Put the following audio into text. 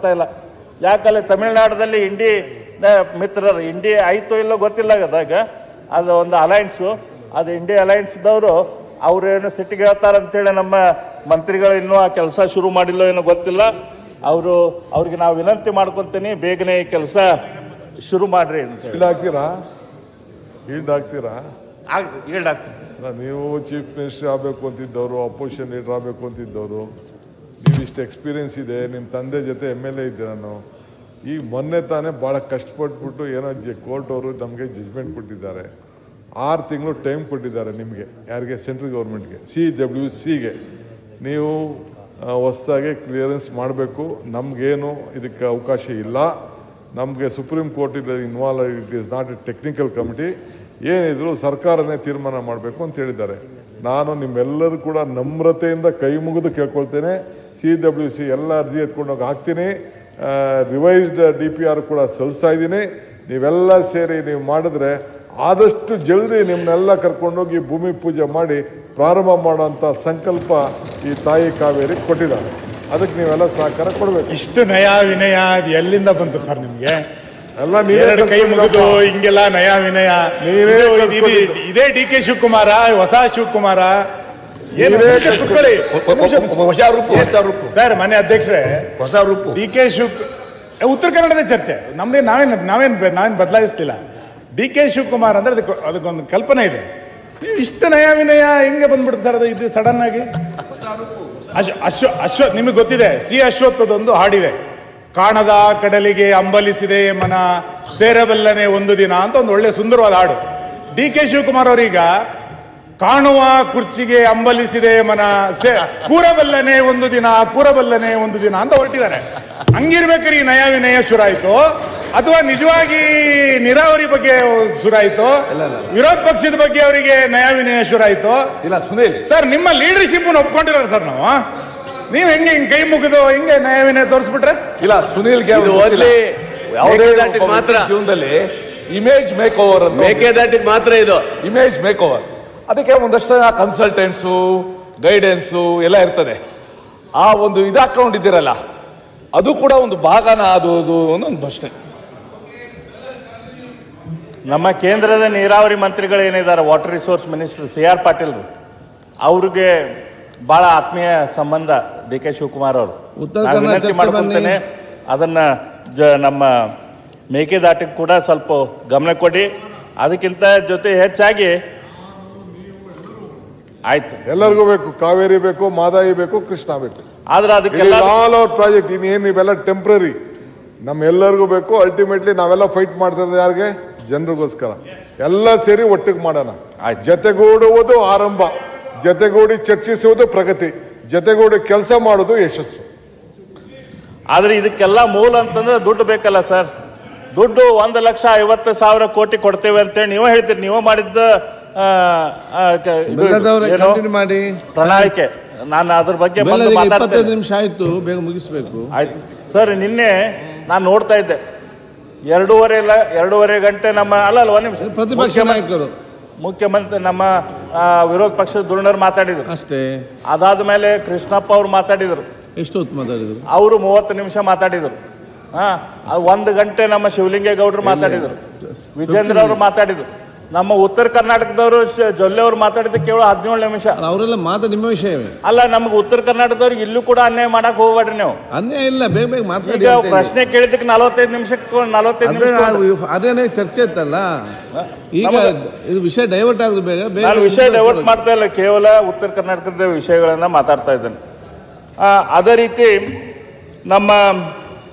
ಆಗ್ತಾ ಇಲ್ಲ. ಯಾಕಲ್ಲಿ ತಮಿಳುನಾಡಲ್ಲಿ ಇಂಡಿ ಮಿತ್ರರು ಇಂಡಿ ಆಯ್ತೋ ಇಲ್ಲೋ ಗೊತ್ತಿಲ್ಲ ಅದಾಗ ಅದು ಒಂದು ಅಲಯನ್ಸು, ಅದು ಇಂಡಿ ಅಲಯನ್ಸ್ದವರು ಅವ್ರೇನು ಸಿಟ್ಟಿಗೆ ಹೇಳ್ತಾರಂತೇಳಿ ನಮ್ಮ ಮಂತ್ರಿಗಳು ಇನ್ನೂ ಆ ಕೆಲಸ ಶುರು ಮಾಡಿಲ್ಲ ಏನೋ ಗೊತ್ತಿಲ್ಲ. ಅವ್ರಿಗೆ ನಾವು ವಿನಂತಿ ಮಾಡ್ಕೊತೀನಿ, ಬೇಗನೆ ಈ ಕೆಲಸ ಶುರು ಮಾಡ್ರಿ ಅಂತ ಹಾಕ್ತೀರಾ. ನೀವು ಚೀಫ್ ಮಿನಿಸ್ಟರ್ ಆಗಬೇಕು ಅಂತಿದ್ದವರು, ಅಪೋಸಿಷನ್ ಲೀಡರ್ ಆಗಬೇಕು ಅಂತಿದ್ದವರು, ನೀವು ಇಷ್ಟು ಎಕ್ಸ್ಪೀರಿಯನ್ಸ್ ಇದೆ, ನಿಮ್ಮ ತಂದೆ ಜೊತೆ MLA ಇದ್ದೆ ನಾನು. ಈಗ ಮೊನ್ನೆ ತಾನೇ ಭಾಳ ಕಷ್ಟಪಟ್ಬಿಟ್ಟು ಏನೋ ಕೋರ್ಟ್ ಅವರು ನಮಗೆ ಜಜ್ಮೆಂಟ್ ಕೊಟ್ಟಿದ್ದಾರೆ. 6 ತಿಂಗಳು ಟೈಮ್ ಕೊಟ್ಟಿದ್ದಾರೆ ನಿಮಗೆ, ಯಾರಿಗೆ? ಸೆಂಟ್ರಲ್ ಗೌರ್ಮೆಂಟ್ಗೆ, CWCಗೆ. ನೀವು ಹೊಸದಾಗಿ ಕ್ಲಿಯರೆನ್ಸ್ ಮಾಡಬೇಕು. ನಮಗೇನು ಇದಕ್ಕೆ ಅವಕಾಶ ಇಲ್ಲ. ನಮಗೆ supreme court involve, it is not A technical committee. ಏನಿದ್ರು ಸರ್ಕಾರನೇ ತೀರ್ಮಾನ ಮಾಡಬೇಕು ಅಂತ ಹೇಳಿದ್ದಾರೆ. ನಾನು ನಿಮ್ಮೆಲ್ಲರೂ ಕೂಡ ನಮ್ರತೆಯಿಂದ ಕೈ ಮುಗಿದು ಕೇಳ್ಕೊಳ್ತೇನೆ. CWC ಎಲ್ಲ ಅರ್ಜಿ ಎತ್ಕೊಂಡೋಗಿ ಹಾಕ್ತೀನಿ. ರಿವೈಸ್ಡ್ DPR ಕೂಡ ಸಲ್ಲಿಸ್ತಾ ಇದ್ದೀನಿ. ನೀವೆಲ್ಲ ಸೇರಿ ನೀವು ಮಾಡಿದ್ರೆ ಆದಷ್ಟು ಜಲ್ದಿ ನಿಮ್ಮನ್ನೆಲ್ಲ ಕರ್ಕೊಂಡೋಗಿ ಭೂಮಿ ಪೂಜೆ ಮಾಡಿ ಪ್ರಾರಂಭ ಮಾಡುವಂಥ ಸಂಕಲ್ಪ ಈ ತಾಯಿ ಕಾವೇರಿ ಕೊಟ್ಟಿದ್ದಾರೆ. ಅದಕ್ಕೆ ನೀವೆಲ್ಲ ಸಹಕಾರ ಕೊಡಬೇಕು. ಇಷ್ಟು ನಯ ವಿನಯ ಎಲ್ಲಿಂದ ಬಂತು ಸರ್ ನಿಮ್ಗೆ? ಎಲ್ಲ ನೀವೇ ಕೈ ಮುಗಿದು ಹಿಂಗೆಲ್ಲ ನಯ ವಿನಯ. ಇದೇ DK ಶಿವಕುಮಾರ, ಹೊಸ ಶಿವಕುಮಾರ? ಸರ್ ಮನೆ ಅಧ್ಯಕ್ಷರೇ, ಹೊಸ ರೂಪು DK ಉತ್ತರ ಕನ್ನಡದ ಚರ್ಚೆ ನಮ್ದೇ. ನಾವೇನ್ ಬದಲಾಯಿಸ್ತಿಲ್ಲ. DK ಶಿವಕುಮಾರ್ ಅಂದ್ರೆ ಅದಕ್ಕೊಂದು ಕಲ್ಪನೆ ಇದೆ. ಇಷ್ಟು ನಯ ವಿನಯ ಹೆಂಗೆ ಬಂದ್ಬಿಡುತ್ತೆ ಸರ್? ಇದು ಸಡನ್ ಆಗಿ ಅಶ್ವಥ್ ನಿಮಗೆ ಗೊತ್ತಿದೆ, ಅಶ್ವತ್ಥದೊಂದು ಹಾಡಿದೆ, ಕಾಣದ ಕಡಲಿಗೆ ಅಂಬಲಿಸಿದೆ ಮನ ಸೇರಬಲ್ಲನೆ ಒಂದು ದಿನ ಅಂತ ಒಂದು ಒಳ್ಳೆ ಸುಂದರವಾದ ಹಾಡು. DK ಶಿವಕುಮಾರ್ ಅವರೀಗ ಕಾಣುವ ಕುರ್ಚಿಗೆ ಅಂಬಲಿಸಿದೆ ಮನ ಕೂರಬಲ್ಲನೆ ಒಂದು ದಿನ, ಕೂರಬಲ್ಲನೆ ಒಂದು ದಿನ ಅಂತ ಹೊರಟಿದ್ದಾರೆ. ಹಂಗಿರ್ಬೇಕಾದ್ರೆ ಈ ನಯ ವಿನಯ ಶುರಾಯ್ತು ಅಥವಾ ನಿಜವಾಗಿ ನೀರಾವರಿ ಬಗ್ಗೆ ಶುರಾಯ್ತು? ವಿರೋಧ ಪಕ್ಷದ ಬಗ್ಗೆ ಅವರಿಗೆ ನಯ ವಿನಯ ಶುರಾಯ್ತು? ಇಲ್ಲ ಸುನೀಲ್ ಸರ್, ನಿಮ್ಮ ಲೀಡರ್ಶಿಪ್ ಒಪ್ಕೊಂಡಿರೋ ಸರ್ ನಾವು. ನೀವ್ ಹೆಂಗೆ ಕೈ ಮುಗಿದು ಹಿಂಗೆ ನಯ ವಿನಯ ತೋರಿಸ್ಬಿಟ್ರೆ? ಇಲ್ಲ ಸುನೀಲ್ಗೆ ಮಾತ್ರ ಜೀವನದಲ್ಲಿ ಇಮೇಜ್ ಮೇಕ್ ಓವರ್ ಅಂತ, ಮೇಕೆದಾಟಿಗೆ ಮಾತ್ರ ಇದು ಇಮೇಜ್ ಮೇಕ್ ಓವರ್. ಅದಕ್ಕೆ ಒಂದಷ್ಟು ಕನ್ಸಲ್ಟೆಂಟ್ಸು, ಗೈಡೆನ್ಸು ಎಲ್ಲ ಇರ್ತದೆ. ಆ ಒಂದು ಹಾಕೊಂಡಿದ್ದೀರಲ್ಲ, ಅದು ಕೂಡ ಒಂದು ಭಾಗನ ಅದು ಒಂದು ಪ್ರಶ್ನೆ. ನಮ್ಮ ಕೇಂದ್ರದ ನೀರಾವರಿ ಮಂತ್ರಿಗಳು ಏನಿದ್ದಾರೆ, water resource minister CR Patil, ಅವ್ರಿಗೆ ಬಹಳ ಆತ್ಮೀಯ ಸಂಬಂಧ DK ಶಿವಕುಮಾರ್ ಅವರು. ವಿನಂತಿ ಮಾಡ್ಕೊತೇನೆ, ಅದನ್ನ ನಮ್ಮ ಮೇಕೆದಾಟಿಗೆ ಕೂಡ ಸ್ವಲ್ಪ ಗಮನ ಕೊಡಿ. ಅದಕ್ಕಿಂತ ಜೊತೆ ಹೆಚ್ಚಾಗಿ ಆಯ್ತು, ಎಲ್ಲರಿಗೂ ಬೇಕು, ಕಾವೇರಿ ಬೇಕು, ಮಾದಾಯಿ ಬೇಕು, ಕೃಷ್ಣ ಬೇಕು. ಆದ್ರೆ ಅದಕ್ಕೆಲ್ಲ ಆಲ್ ಅವರ್ ಪ್ರಾಜೆಕ್ಟ್ ಇನ್ನೇನು ಇವೆಲ್ಲ ಟೆಂಪ್ರರಿ, ನಮ್ಮೆಲ್ಲರಿಗೂ ಬೇಕು. ಅಲ್ಟಿಮೇಟ್ಲಿ ನಾವೆಲ್ಲ ಫೈಟ್ ಮಾಡ್ತಾ ಇರೋದು ಯಾರಿಗೆ? ಜನರಿಗೋಸ್ಕರ. ಎಲ್ಲ ಸೇರಿ ಒಟ್ಟಿಗೆ ಮಾಡೋಣ. ಜತೆಗೂಡುವುದು ಆರಂಭ, ಜತೆಗೂಡಿ ಚರ್ಚಿಸುವುದು ಪ್ರಗತಿ, ಜತೆಗೂಡಿ ಕೆಲಸ ಮಾಡೋದು ಯಶಸ್ಸು. ಆದ್ರೆ ಇದಕ್ಕೆಲ್ಲ ಮೂಲ ಅಂತಂದ್ರೆ ದುಡ್ಡು ಬೇಕಲ್ಲ ಸರ್. ದುಡ್ಡು 1,50,000 ಕೋಟಿ ಕೊಡ್ತೇವೆ ಅಂತೇಳಿ ನೀವೇ ಹೇಳ್ತೀರಿ. ನೀವು ಮಾಡಿದ್ದ ಪ್ರಣಾಳಿಕೆ, ನಾನು ಅದ್ರ ಬಗ್ಗೆ ಮಾತಾಡ್ತೇನೆ. ನಿಮಿಷ ಆಯ್ತು, ಬೇಗ ಮುಗಿಸ್ಬೇಕು. ಆಯ್ತು ಸರ್. ನಿನ್ನೆ ನಾನು ನೋಡ್ತಾ ಇದ್ದೆ, 2.5 ಗಂಟೆ ನಮ್ಮ ಒಂದ್ ನಿಮಿಷ ಪ್ರತಿಪಕ್ಷ ನಾಯಕರು, ಮುಖ್ಯಮಂತ್ರಿ ನಮ್ಮ ವಿರೋಧ ಪಕ್ಷದ ಧುರೀಣರು ಮಾತಾಡಿದ್ರು ಅಷ್ಟೇ. ಅದಾದ ಮೇಲೆ ಕೃಷ್ಣಪ್ಪ ಅವ್ರು ಮಾತಾಡಿದ್ರು. ಎಷ್ಟು ಹೊತ್ತು ಮಾತಾಡಿದ್ರು? ಅವರು 30 ನಿಮಿಷ ಮಾತಾಡಿದ್ರು. 1 ಗಂಟೆ ನಮ್ಮ ಶಿವಲಿಂಗೇಗೌಡರು ಮಾತಾಡಿದ್ರು, ವಿಜೇಂದ್ರ ಅವರು ಮಾತಾಡಿದ್ರು. ನಮ್ಮ ಉತ್ತರ ಕರ್ನಾಟಕದವರು ಜೊಲ್ಲೆ ಅವರು ಮಾತಾಡಿದ ಕೇವಲ 17 ನಿಮಿಷ. ಅವರೆಲ್ಲ ನಿಮ್ಮ ವಿಷಯವೇ ಅಲ್ಲ. ನಮ್ಗೆ ಉತ್ತರ ಕರ್ನಾಟಕದವ್ರಿಗೆ ಇಲ್ಲೂ ಕೂಡ ಅನ್ಯಾಯ ಮಾಡಕ್ ಹೋಗ್ಬೇಡ್ರಿ ನೀವು. ಅನ್ಯಾಯ ಇಲ್ಲ, ಬೇಗ ಬೇಗ ಮಾತಾಡಿ. ಪ್ರಶ್ನೆ ಕೇಳಿದಕ್ಕೆ 45 ನಿಮಿಷ ಅದೇನೇ ಚರ್ಚೆ ಇತ್ತಲ್ಲ. ಈಗ ಇದು ವಿಷಯ ಡೈವರ್ಟ್ ಆಗುದು. ಬೇಗ ಬೇಗ ನಾನು ವಿಷಯ ಡೈವರ್ಟ್ ಮಾಡ್ತಾ ಇಲ್ಲ, ಕೇವಲ ಉತ್ತರ ಕರ್ನಾಟಕದ ವಿಷಯಗಳನ್ನ ಮಾತಾಡ್ತಾ ಇದ್ದೇನೆ. ಅದೇ ರೀತಿ ನಮ್ಮ